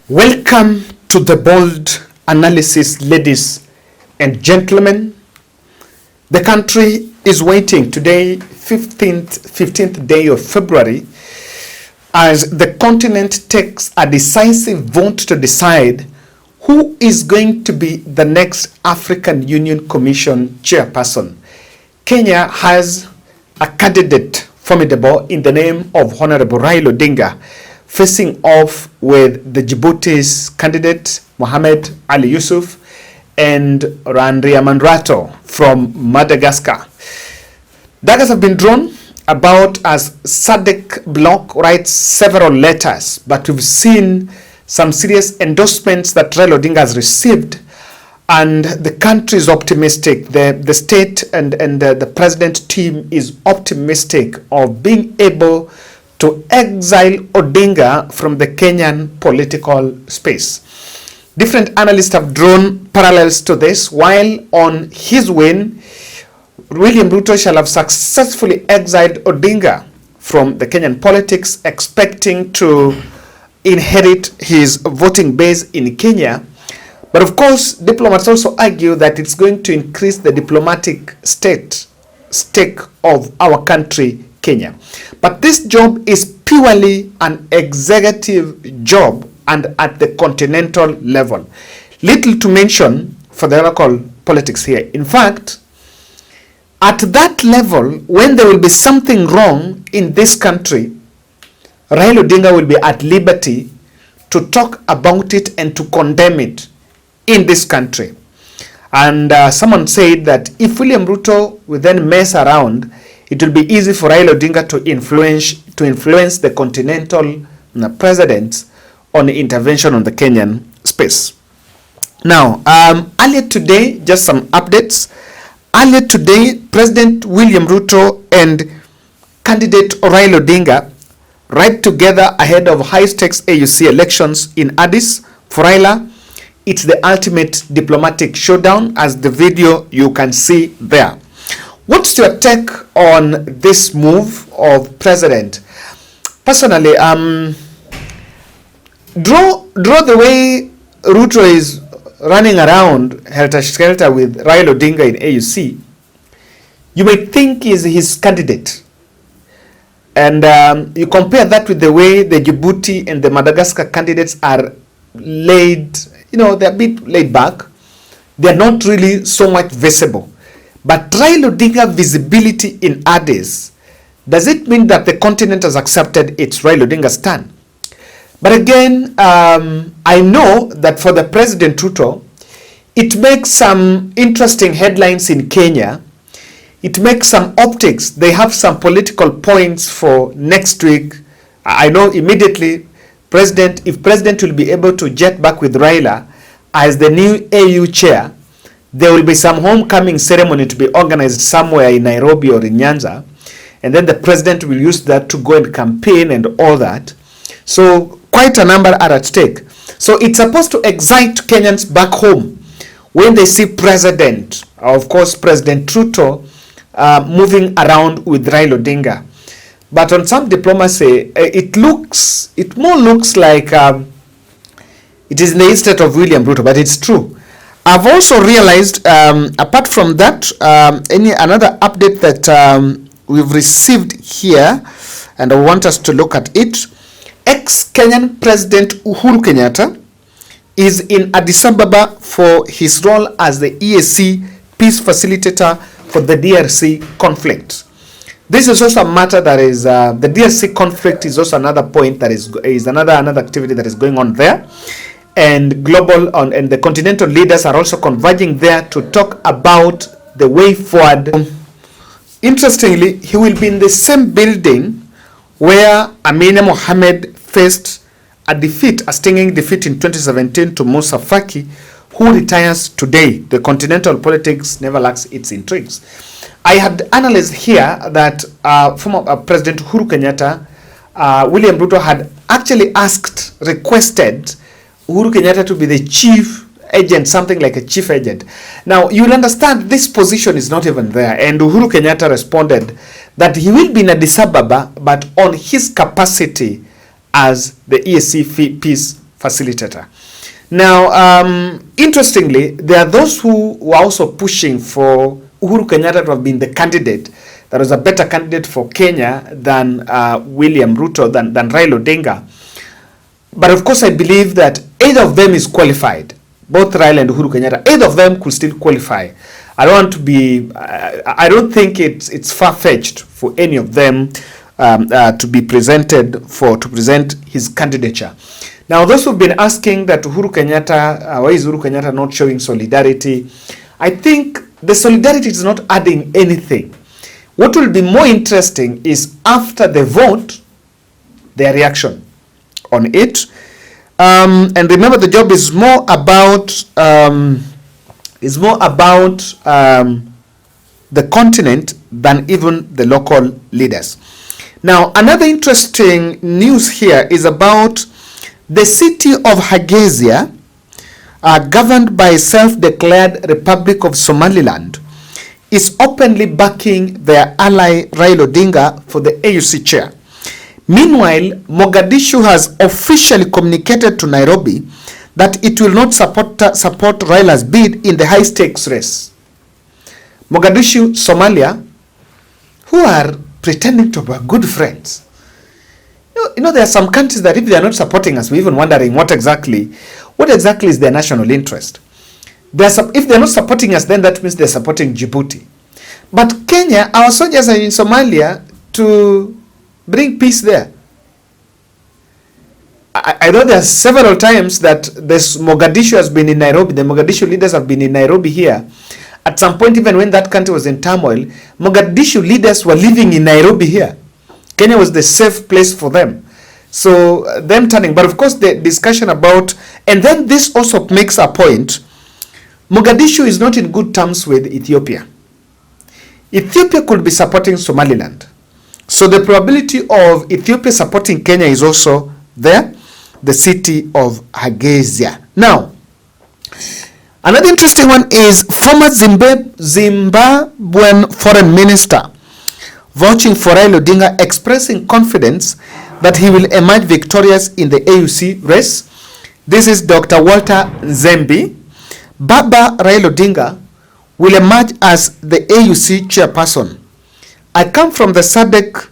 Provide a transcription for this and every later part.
Welcome to the bold analysis, ladies and gentlemen. The country is waiting today, 15th day of February, as the continent takes a decisive vote to decide who is going to be the next African Union Commission chairperson. Kenya has a candidate formidable in the name of Honorable Raila Odinga, facing off with the Djibouti's candidate Mohamed Ali Yusuf and Randriamandrato from Madagascar. Daggers have been drawn about as SADC bloc writes several letters, but we've seen some serious endorsements that Raila Odinga has received, and the country is optimistic. The state and the president team is optimistic of being able to exile Odinga from the Kenyan political space. Different analysts have drawn parallels to this. While on his win, William Ruto shall have successfully exiled Odinga from the Kenyan politics, expecting to inherit his voting base in Kenya. But of course, diplomats also argue that it's going to increase the diplomatic stake of our country, Kenya. But this job is purely an executive job and at the continental level. Little to mention for the local politics here. In fact, at that level, when there will be something wrong in this country, Raila Odinga will be at liberty to talk about it and to condemn it in this country. And someone said that if William Ruto will then mess around, it will be easy for Raila Odinga to influence the continental presidents on the intervention on the Kenyan space. Now, earlier today, just some updates. Earlier today, President William Ruto and candidate Raila Odinga ride together ahead of high-stakes AUC elections in Addis. For Raila, it's the ultimate diplomatic showdown, as the video you can see there. What's your take on this move of President? Personally, draw the way Ruto is running around helter-skelter with Raila Odinga in AUC, you might think is his candidate. And you compare that with the way the Djibouti and the Madagascar candidates are they're a bit laid back. They're not really so much visible. But Raila Odinga visibility in Addis, does it mean that the continent has accepted its Raila Odinga stand? But again, I know that for the President Ruto, it makes some interesting headlines in Kenya. It makes some optics. They have some political points for next week. I know immediately, if President will be able to jet back with Raila as the new AU chair, there will be some homecoming ceremony to be organized somewhere in Nairobi or in Nyanza, and then the president will use that to go and campaign and all that. So quite a number are at stake. So it's supposed to excite Kenyans back home when they see President Ruto moving around with Raila Odinga. But on some diplomacy, it more looks like it is in the estate of William Ruto, but it's true. I've also realized, apart from that, another update that we've received here, and I want us to look at it. Ex-Kenyan President Uhuru Kenyatta is in Addis Ababa for his role as the EAC peace facilitator for the DRC conflict. This is also a matter that is, the DRC conflict is also another point that is another activity that is going on there. And global and the continental leaders are also converging there to talk about the way forward. Interestingly, he will be in the same building where Amina Mohammed faced a stinging defeat in 2017 to Musa Faki, who retires today. The continental politics never lacks its intrigues. I had analyzed here that former President Uhuru Kenyatta, William Ruto had actually requested Uhuru Kenyatta to be the chief agent, something like a chief agent. Now, you'll understand this position is not even there. And Uhuru Kenyatta responded that he will be in Addis Ababa, but on his capacity as the EAC peace facilitator. Now, interestingly, there are those who were also pushing for Uhuru Kenyatta to have been the candidate that was a better candidate for Kenya than William Ruto, than Raila Odinga. But of course, I believe that either of them is qualified. Both Raila and Uhuru Kenyatta, either of them could still qualify. I don't want to be, I don't think it's far-fetched for any of them to present his candidature. Now, those who've been asking that Uhuru Kenyatta, why is Uhuru Kenyatta not showing solidarity? I think the solidarity is not adding anything. What will be more interesting is after the vote, their reaction on it. And remember, the job is more about the continent than even the local leaders. Now, another interesting news here is about the city of Hargeisa, governed by self-declared Republic of Somaliland, is openly backing their ally Raila Odinga for the AUC chair. Meanwhile, Mogadishu has officially communicated to Nairobi that it will not support Raila's bid in the high-stakes race. Mogadishu, Somalia, who are pretending to be good friends. You know, there are some countries that if they are not supporting us, we're even wondering what exactly is their national interest. If they're not supporting us, then that means they're supporting Djibouti. But Kenya, our soldiers are in Somalia to bring peace there. I know there are several times that this Mogadishu has been in Nairobi, the Mogadishu leaders have been in Nairobi here. At some point, even when that country was in turmoil, Mogadishu leaders were living in Nairobi here. Kenya was the safe place for them. So them turning, but of course the discussion about, and then this also makes a point, Mogadishu is not in good terms with Ethiopia. Ethiopia could be supporting Somaliland. So the probability of Ethiopia supporting Kenya is also there, the city of Hargeisa. Now, another interesting one is former Zimbabwean foreign minister vouching for Raila Odinga, expressing confidence that he will emerge victorious in the AUC race. This is Dr. Walter Nzembi. Baba Raila Odinga will emerge as the AUC chairperson. I come from the SADC,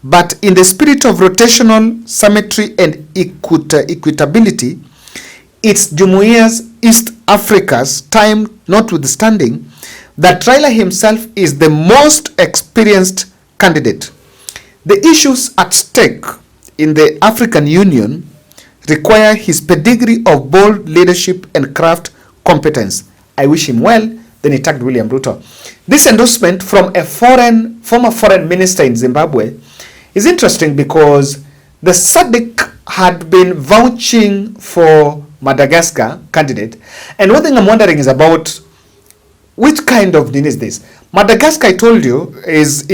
but in the spirit of rotational symmetry and equitability, it's Jumuiya's East Africa's time notwithstanding, that Raila himself is the most experienced candidate. The issues at stake in the African Union require his pedigree of bold leadership and craft competence. I wish him well. Then he tagged William Ruto. This endorsement from a former foreign minister in Zimbabwe is interesting because the SADC had been vouching for Madagascar candidate. And one thing I'm wondering is about which kind of thing is this? Madagascar, I told you, is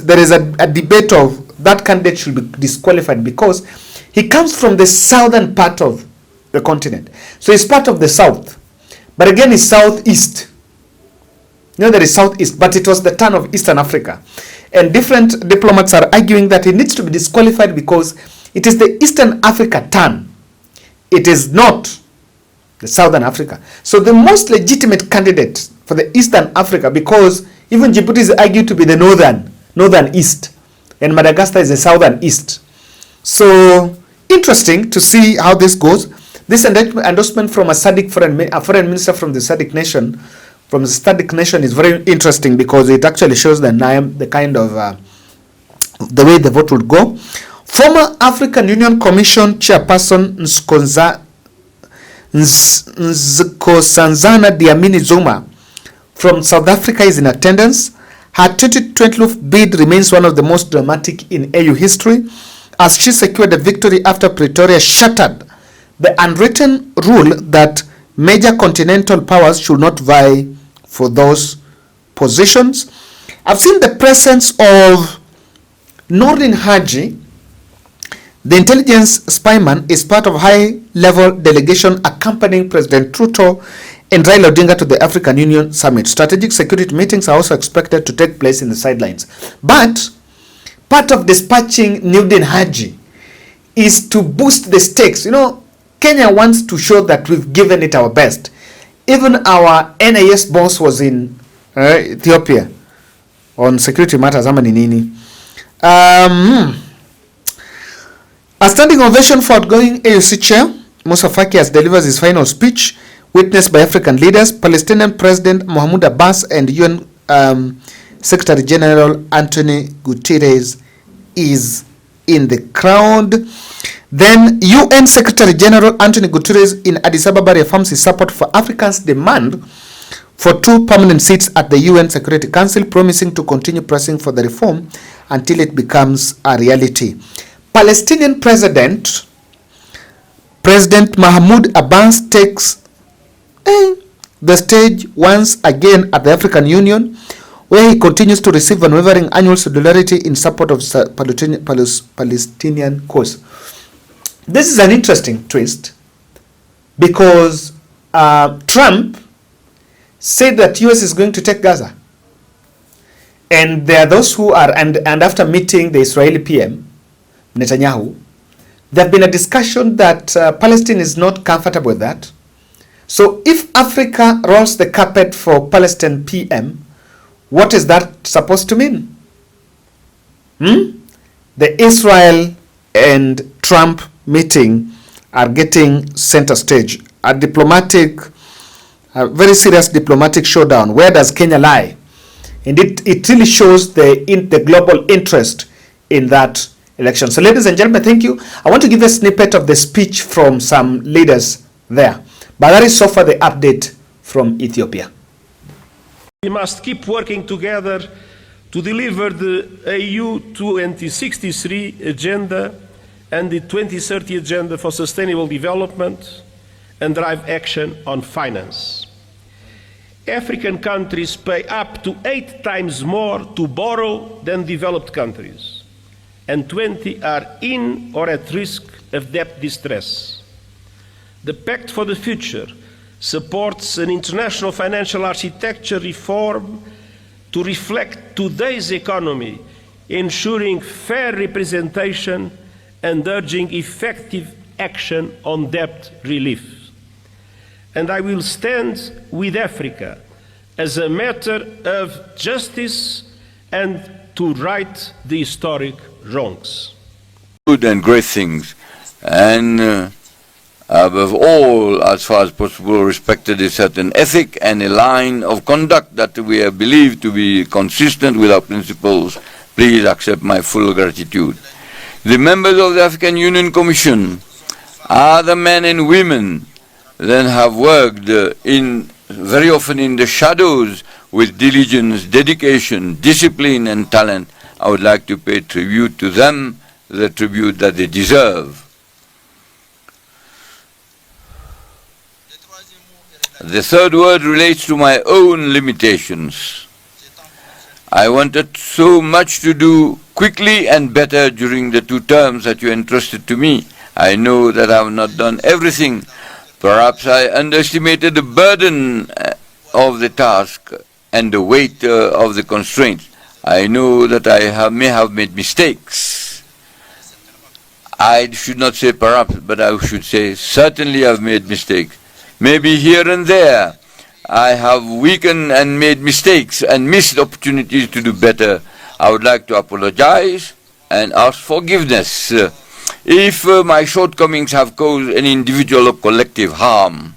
there is a debate of that candidate should be disqualified because he comes from the southern part of the continent. So he's part of the south. But again, it's southeast. You know, there is southeast, but it was the turn of Eastern Africa. And different diplomats are arguing that he needs to be disqualified because it is the Eastern Africa turn. It is not the Southern Africa. So the most legitimate candidate for the Eastern Africa, because even Djibouti is argued to be the northern east, and Madagascar is the southern east. So interesting to see how this goes. This endorsement from a foreign minister from the SADC nation, is very interesting because it actually shows the kind of the way the vote would go. Former African Union Commission chairperson Nkosazana Dlamini Zuma from South Africa is in attendance. Her 2012 bid remains one of the most dramatic in AU history as she secured a victory after Pretoria shattered the unwritten rule that major continental powers should not vie for those positions. I've seen the presence of Noordin Haji. The intelligence spyman is part of high-level delegation accompanying President Ruto and Raila Odinga to the African Union Summit. Strategic security meetings are also expected to take place in the sidelines. But part of dispatching Noordin Haji is to boost the stakes. You know, Kenya wants to show that we've given it our best. Even our NIS boss was in Ethiopia on security matters. A standing ovation for outgoing AUC chair Musa Faki has delivered his final speech, witnessed by African leaders. Palestinian President Mahmoud Abbas and UN Secretary General Antonio Guterres is in the crowd. Then UN Secretary General Antonio Guterres in Addis Ababa reaffirms his support for Africa's demand for 2 permanent seats at the UN Security Council, promising to continue pressing for the reform until it becomes a reality. Palestinian President Mahmoud Abbas takes the stage once again at the African Union, where he continues to receive unwavering annual solidarity in support of Palestinian cause. This is an interesting twist, because Trump said that US is going to take Gaza, and there are those who are, and after meeting the Israeli PM Netanyahu, there have been a discussion that Palestine is not comfortable with that. So if Africa rolls the carpet for Palestine PM, what is that supposed to mean? The Israel and Trump meeting are getting center stage. A very serious diplomatic showdown. Where does Kenya lie? And it really shows the global interest in that election. So ladies and gentlemen, thank you. I want to give a snippet of the speech from some leaders there. But that is so far the update from Ethiopia. We must keep working together to deliver the AU 2063 agenda and the 2030 agenda for sustainable development and drive action on finance. African countries pay up to 8 times more to borrow than developed countries, and 20 are in or at risk of debt distress. The Pact for the Future supports an international financial architecture reform to reflect today's economy, ensuring fair representation and urging effective action on debt relief. And I will stand with Africa as a matter of justice and to right the historic wrongs. Good and great things, and above all, as far as possible, respected a certain ethic and a line of conduct that we are believed to be consistent with our principles. Please accept my full gratitude. The members of the African Union Commission are the men and women that have worked very often in the shadows with diligence, dedication, discipline and talent. I would like to pay tribute to them, the tribute that they deserve. The third word relates to my own limitations. I wanted so much to do quickly and better during the 2 terms that you entrusted to me. I know that I have not done everything. Perhaps I underestimated the burden of the task and the weight of the constraints. I know that I may have made mistakes. I should not say perhaps, but I should say certainly I've made mistakes. Maybe here and there I have weakened and made mistakes and missed opportunities to do better. I would like to apologize and ask forgiveness if my shortcomings have caused any individual or collective harm.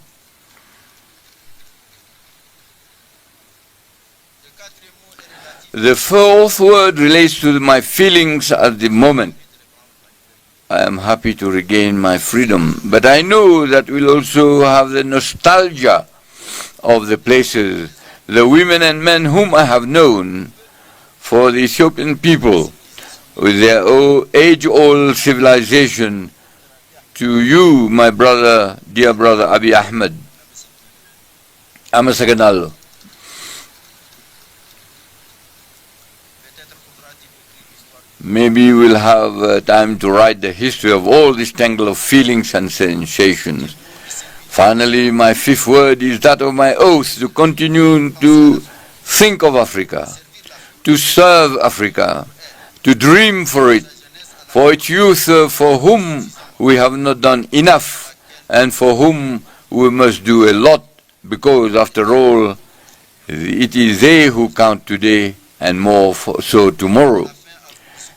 The fourth word relates to my feelings at the moment. I am happy to regain my freedom, but I know that we'll also have the nostalgia of the places, the women and men whom I have known, for the Ethiopian people, with their age-old civilization. To you, my brother, dear brother Abiy Ahmed, Amasaganalo. Maybe we'll have time to write the history of all this tangle of feelings and sensations. Finally, my fifth word is that of my oath to continue to think of Africa, to serve Africa, to dream for its youth for whom we have not done enough, and for whom we must do a lot, because after all, it is they who count today and more so tomorrow.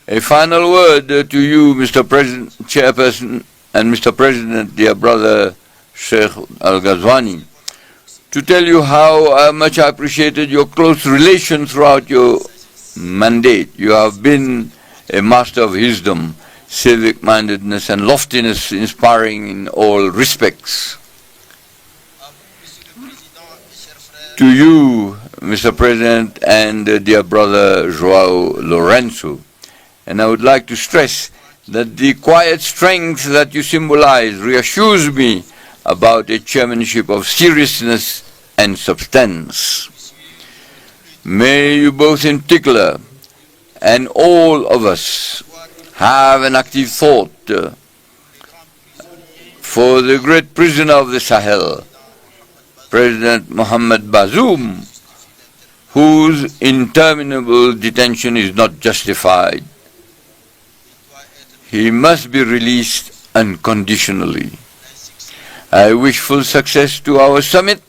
A final word to you, Mr. President, Chairperson, and Mr. President, dear brother Sheikh Al-Ghazwani, to tell you how much I appreciated your close relation throughout your mandate. You have been a master of wisdom, civic-mindedness, and loftiness, inspiring in all respects. To you, Mr. President, and dear brother Joao Lorenzo, and I would like to stress that the quiet strength that you symbolize reassures me about a chairmanship of seriousness and substance. May you both in particular, and all of us, have an active thought for the great prisoner of the Sahel, President Mohamed Bazoum, whose interminable detention is not justified. He must be released unconditionally. I wish full success to our summit.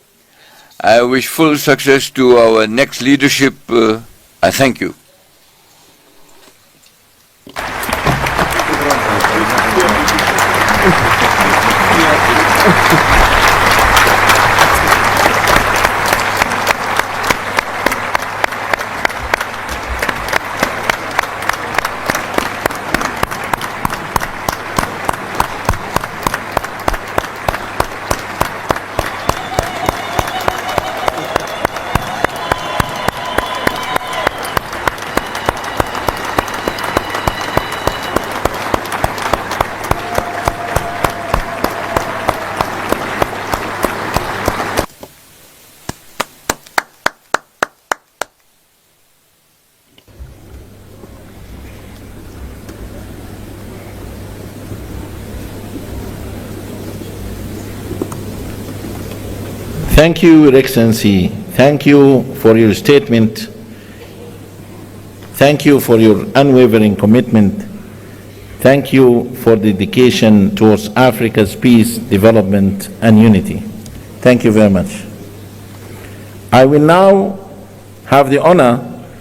I wish full success to our next leadership. I thank you. Thank you, Your Excellency. Thank you for your statement. Thank you for your unwavering commitment. Thank you for the dedication towards Africa's peace, development, and unity. Thank you very much. I will now have the honor